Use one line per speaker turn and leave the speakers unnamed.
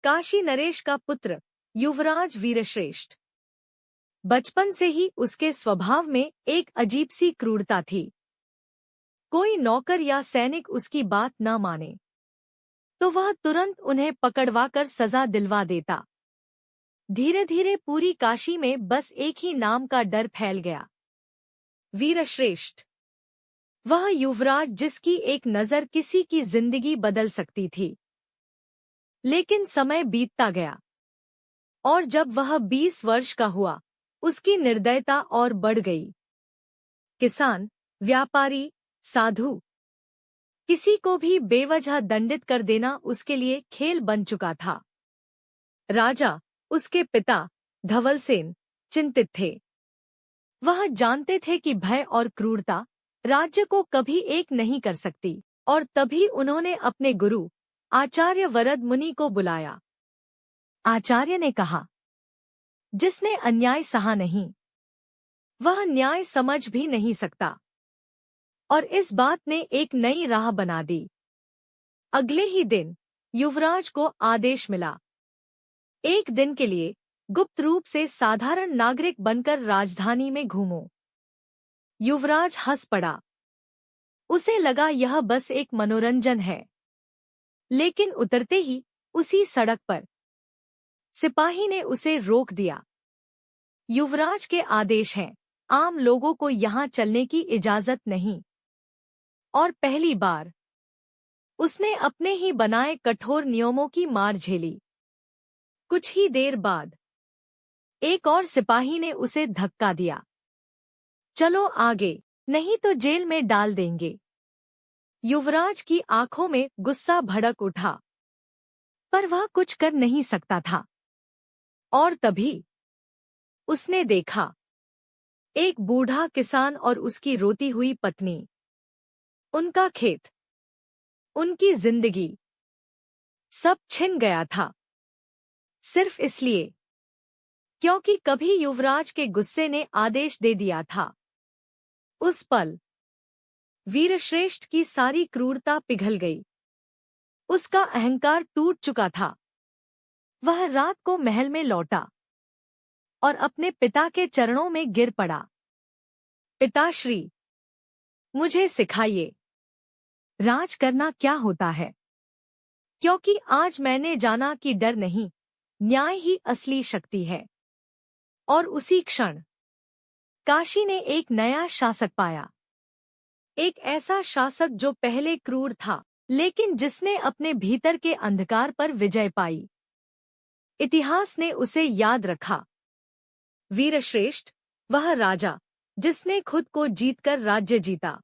काशी नरेश का पुत्र युवराज वीरश्रेष्ठ। बचपन से ही उसके स्वभाव में एक अजीब सी क्रूरता थी। कोई नौकर या सैनिक उसकी बात न माने तो वह तुरंत उन्हें पकड़वाकर सजा दिलवा देता। धीरे धीरे पूरी काशी में बस एक ही नाम का डर फैल गया, वीरश्रेष्ठ। वह युवराज जिसकी एक नजर किसी की जिंदगी बदल सकती थी। लेकिन समय बीतता गया और जब वह 20 वर्ष का हुआ, उसकी निर्दयता और बढ़ गई। किसान, व्यापारी, साधु, किसी को भी बेवजह दंडित कर देना उसके लिए खेल बन चुका था। राजा, उसके पिता धवलसेन, चिंतित थे। वह जानते थे कि भय और क्रूरता राज्य को कभी एक नहीं कर सकती, और तभी उन्होंने अपने गुरु आचार्य वरद मुनि को बुलाया। आचार्य ने कहा, जिसने अन्याय सहा नहीं, वह न्याय समझ भी नहीं सकता। और इस बात ने एक नई राह बना दी। अगले ही दिन युवराज को आदेश मिला, एक दिन के लिए गुप्त रूप से साधारण नागरिक बनकर राजधानी में घूमो। युवराज हंस पड़ा। उसे लगा यह बस एक मनोरंजन है। लेकिन उतरते ही उसी सड़क पर सिपाही ने उसे रोक दिया। युवराज के आदेश हैं, आम लोगों को यहाँ चलने की इजाजत नहीं। और पहली बार उसने अपने ही बनाए कठोर नियमों की मार झेली। कुछ ही देर बाद एक और सिपाही ने उसे धक्का दिया, चलो आगे, नहीं तो जेल में डाल देंगे। युवराज की आंखों में गुस्सा भड़क उठा, पर वह कुछ कर नहीं सकता था। और तभी उसने देखा, एक बूढ़ा किसान और उसकी रोती हुई पत्नी। उनका खेत, उनकी जिंदगी, सब छिन गया था। सिर्फ इसलिए क्योंकि कभी युवराज के गुस्से ने आदेश दे दिया था। उस पल वीरश्रेष्ठ की सारी क्रूरता पिघल गई। उसका अहंकार टूट चुका था। वह रात को महल में लौटा और अपने पिता के चरणों में गिर पड़ा। पिताश्री, मुझे सिखाइए, राज करना क्या होता है, क्योंकि आज मैंने जाना कि डर नहीं, न्याय ही असली शक्ति है। और उसी क्षण काशी ने एक नया शासक पाया। एक ऐसा शासक जो पहले क्रूर था, लेकिन जिसने अपने भीतर के अंधकार पर विजय पाई। इतिहास ने उसे याद रखा। वीरश्रेष्ठ, वह राजा जिसने खुद को जीतकर राज्य जीता।